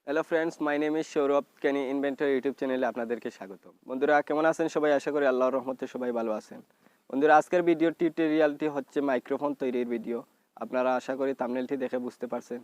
Hello friends, my name is Sourav. Canny inventor YouTube চ্যানেলে আপনাদেরকে স্বাগত। বন্ধুরা, কেমন আছেন সবাই? আশা করি আল্লাহর রহমতে সবাই ভালো আছেন। বন্ধুরা, আজকের ভিডিও টিউটোরিয়ালটি হচ্ছে মাইক্রোফোন তৈরির ভিডিও। আপনারা আশা করি থাম্বনেলটি দেখে বুঝতে পারছেন।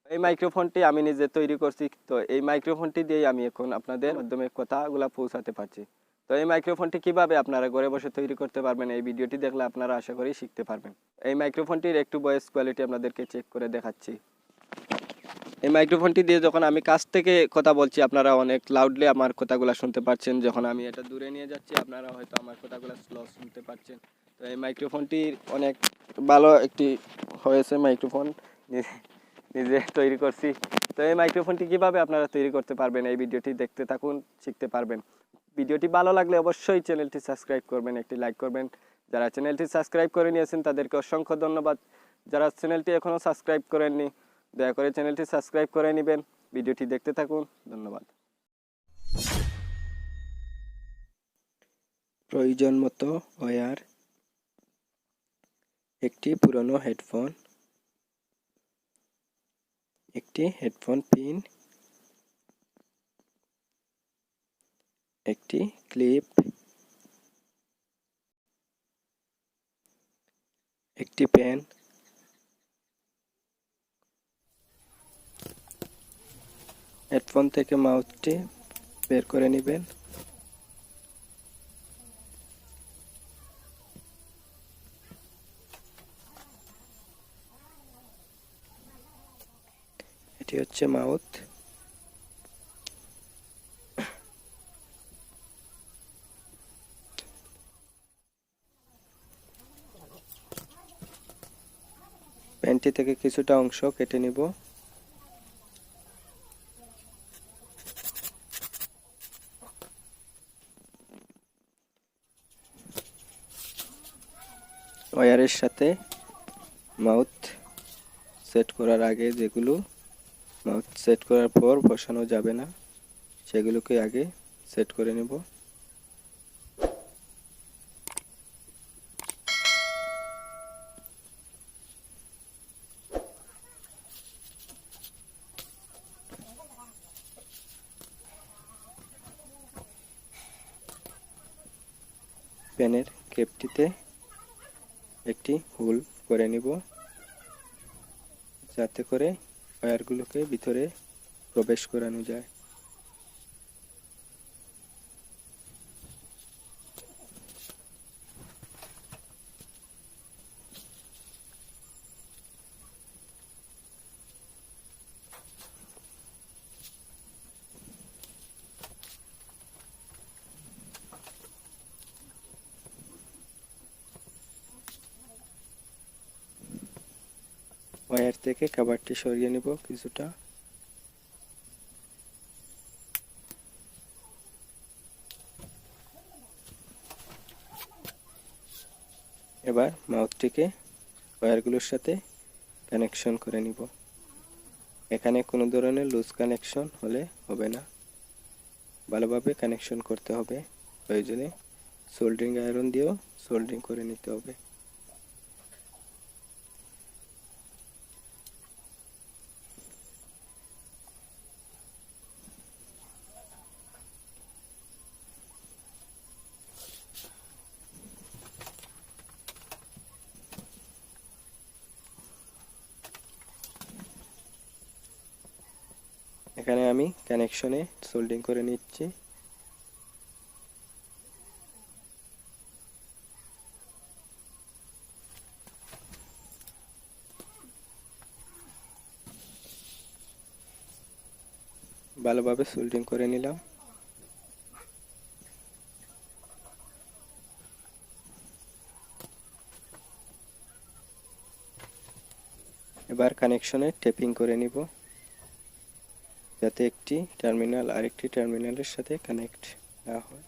এই মাইক্রোফোনটি আমি নিজে তৈরি করছি। তো এই মাইক্রোফোনটি দিয়েই আমি এখন আপনাদের মাধ্যমে কথাগুলো পৌঁছাতে পারছি। তো এই মাইক্রোফোনটি কিভাবে আপনারা ঘরে বসে তৈরি করতে পারবেন, এই ভিডিওটি দেখলে আপনারা আশা করি শিখতে পারবেন। এই মাইক্রোফোনটির একটু ভয়েস কোয়ালিটি আপনাদেরকে চেক করে দেখাচ্ছি। এই মাইক্রোফোনটি দিয়ে যখন আমি কাছ থেকে কথা বলছি, আপনারা অনেক লাউডলি আমার কথাগুলো শুনতে পাচ্ছেন। যখন আমি এটা দূরে নিয়ে যাচ্ছি, আপনারা হয়তো আমার কথাগুলো স্লো শুনতে পাচ্ছেন। তো এই মাইক্রোফোনটি অনেক ভালো একটি হয়েছে মাইক্রোফোন, নিজে তৈরি করছি। তো এই মাইক্রোফোনটি কীভাবে আপনারা তৈরি করতে পারবেন, এই ভিডিওটি দেখতে থাকুন, শিখতে পারবেন। ভিডিওটি ভালো লাগলে অবশ্যই চ্যানেলটি সাবস্ক্রাইব করবেন, একটি লাইক করবেন। যারা চ্যানেলটি সাবস্ক্রাইব করে নিয়েছেন তাদেরকে অসংখ্য ধন্যবাদ। যারা চ্যানেলটি এখনও সাবস্ক্রাইব করেননি, দয়া করে চ্যানেলটি সাবস্ক্রাইব করে নেবেন। ভিডিওটি দেখতে থাকুন। ধন্যবাদ। প্রয়োজন মতো ওয়্যার, একটি পুরনো হেডফোন, একটি হেডফোন পিন, একটি ক্লিপ, একটি পেন, হেডফোন থেকে মাউথটি বের করে নেবেন। এটি হচ্ছে মাউথ। পেনটি থেকে কিছুটা অংশ কেটে নিব। ওয়্যারের সাথে মাউথ সেট করার আগে যেগুলো মাউথ সেট করার পর বসানো যাবে না, সেগুলোকে আগে সেট করে নেব। পেনের ক্যাপটিতে একটি হোল করে নিব, যাতে করে ওয়্যারগুলোকে ভিতরে প্রবেশ করানো যায়। ওয়্যার থেকে কভারটি সরিয়ে নিব কিছুটা। এবার মাউথটিকে ওয়্যারগুলোর সাথে কানেকশন করে নিব। এখানে কোনো ধরনের লুজ কানেকশন হলে হবে না, ভালোভাবে কানেকশন করতে হবে। প্রয়োজনে সোল্ডারিং আয়রন দিয়েও সোল্ডারিং করে নিতে হবে। এখানে আমি কানেকশনে সোল্ডারিং করে নিচ্ছি। ভালোভাবে সোল্ডারিং করে নিলাম। এবার কানেকশনে টেপিং করে নিব, যাতে একটি টার্মিনাল আরেকটি টার্মিনালের সাথে কানেক্ট না হয়।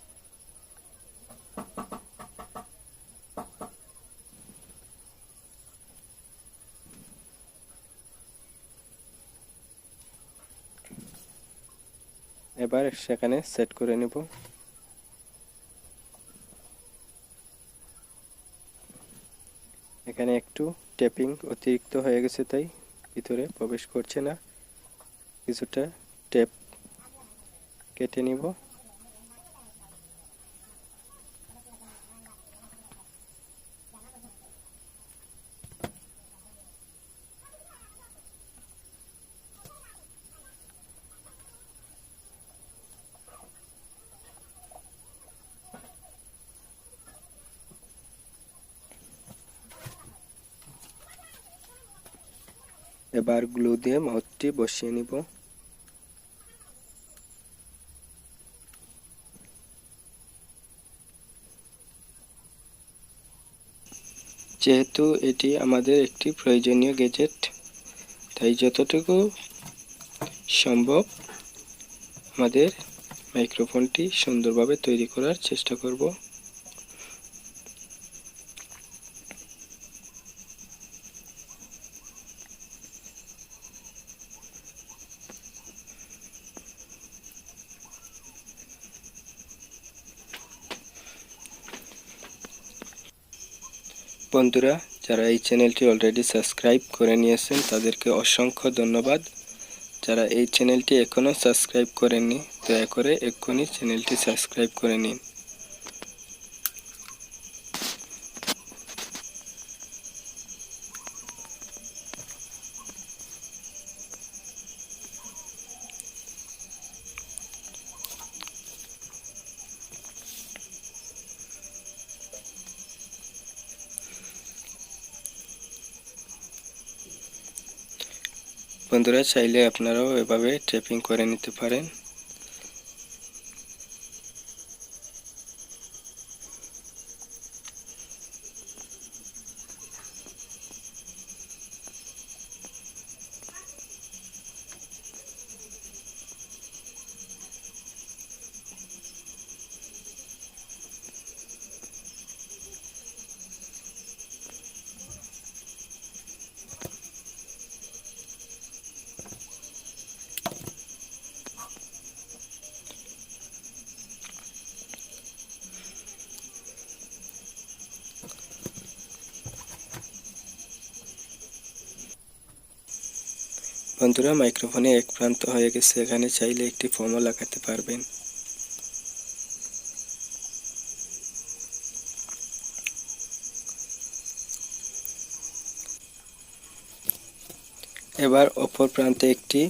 এবার সেখানে সেট করে নিব। এখানে একটু টেপিং অতিরিক্ত হয়ে গেছে, তাই ভিতরে প্রবেশ করছে না। কিছুটা টেপ কেটে নিব। এবার গ্লু দিয়ে মাউথটি বসিয়ে নিব। যেহেতু এটি আমাদের একটি প্রয়োজনীয় গ্যাজেট, তাই যতটুকু সম্ভব আমাদের মাইক্রোফোনটি সুন্দরভাবে তৈরি করার চেষ্টা করব। বন্ধুরা, যারা এই চ্যানেলটি অলরেডি সাবস্ক্রাইব করে নিয়েছেন তাদেরকে অসংখ্য ধন্যবাদ। যারা এই চ্যানেলটি এখনও সাবস্ক্রাইব করেননি দয়া করে এক্ষুনি চ্যানেলটি সাবস্ক্রাইব করে নিন। বন্ধুরা, চাইলে আপনারাও এভাবে ট্যাপিং করে নিতে পারেন। বন্ধুরা, মাইক্রোফোনে এক প্রান্ত হয়ে গেছে, এখানে চাইলে একটি ফোমও লাগাতে পারবেন। এবার অপর প্রান্তে একটি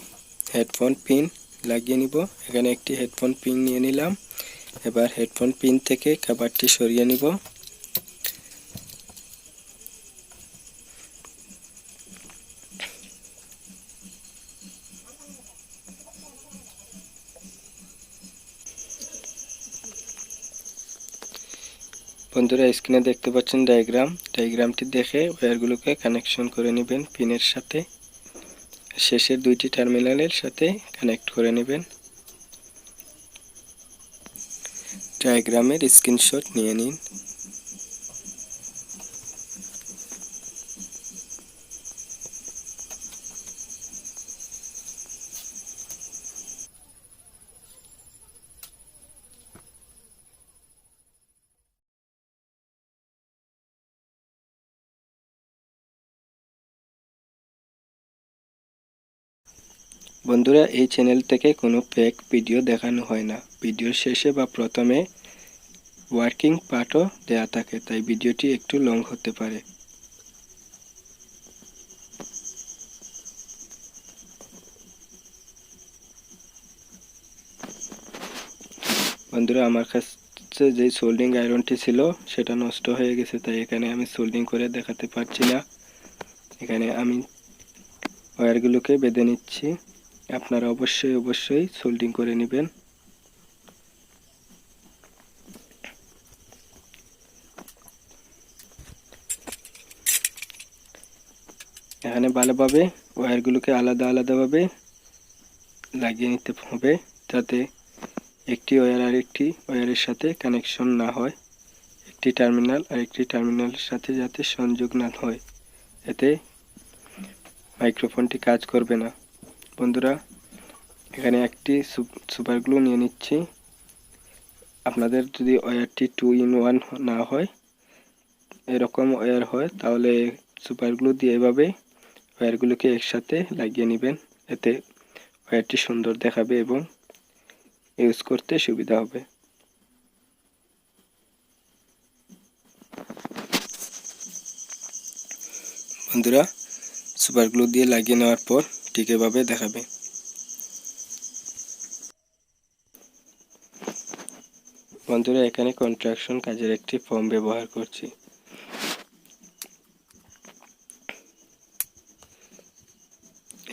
হেডফোন পিন লাগিয়ে নিব। এখানে একটি হেডফোন পিন নিয়ে নিলাম। এবার হেডফোন পিন থেকে কভারটি সরিয়ে নিব। বন্ধুরা, স্ক্রিনে দেখতে পাচ্ছেন ডায়াগ্রামটি দেখে ওয়্যারগুলোকে কানেকশন করে নেবেন পিনের সাথে। শেষের দুইটি টার্মিনালের সাথে কানেক্ট করে নেবেন। ডায়াগ্রামের স্ক্রিনশট নিয়ে নিন। বন্ধুরা, এই চ্যানেল থেকে কোনো ফেক ভিডিও দেখানো হয় না। ভিডিওর শেষে বা প্রথমে ওয়ার্কিং পার্টও দেয়া থাকে, তাই ভিডিওটি একটু লং হতে পারে। বন্ধুরা, আমার কাছে যে সোল্ডিং আয়রনটি ছিল সেটা নষ্ট হয়ে গেছে, তাই এখানে আমি সোল্ডিং করে দেখাতে পারছি না। এখানে আমি ওয়্যারগুলোকে বেঁধে নিচ্ছি। আপনারা অবশ্যই সোল্ডিং করে নেবেন। এখানে ভালোভাবে ওয়্যারগুলোকে আলাদাভাবে লাগিয়ে নিতে হবে, যাতে একটি ওয়্যার আরেকটি ওয়্যারের সাথে কানেকশন না হয়। একটি টার্মিনাল আরেকটি টার্মিনালের সাথে যাতে সংযোগ না হয়, এতে মাইক্রোফোনটি কাজ করবে না। বন্ধুরা, এখানে একটি সুপার গ্লু নিয়ে নিচ্ছি। আপনাদের যদি ওয়্যারটি 2-in-1 না হয়, এরকম ওয়্যার হয়, তাহলে সুপার গ্লু দিয়ে এভাবে ওয়্যারগুলোকে একসাথে লাগিয়ে নেবেন। এতে ওয়্যারটি সুন্দর দেখাবে এবং ইউজ করতে সুবিধা হবে। বন্ধুরা, সুপার গ্লু দিয়ে লাগিয়ে নেওয়ার পর ঠিক এভাবে দেখাবে। বন্ধুরা, এখানে কন্ট্রাকশন কাজের একটি ফর্ম ব্যবহার করছি।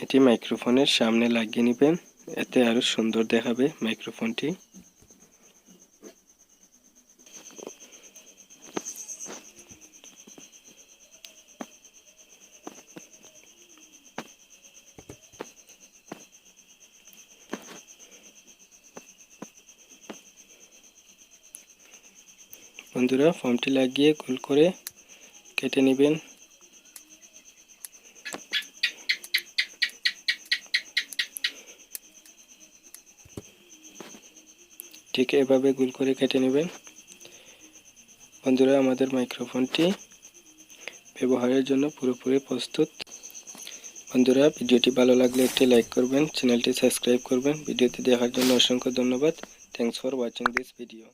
এটি মাইক্রোফোনের সামনে লাগিয়ে নেবেন, এতে আরো সুন্দর দেখাবে মাইক্রোফোনটি। বন্ধুরা, ফর্মটি লাগিয়ে গোল করে কেটে নেবেন। ঠিক এভাবে গোল করে কেটে নেবেন। বন্ধুরা, আমাদের মাইক্রোফোনটি ব্যবহারের জন্য পুরোপুরি প্রস্তুত। বন্ধুরা, ভিডিওটি ভালো লাগলে একটি লাইক করবেন, চ্যানেলটি সাবস্ক্রাইব করবেন। ভিডিওটি দেখার জন্য অসংখ্য ধন্যবাদ। Thanks for watching this video.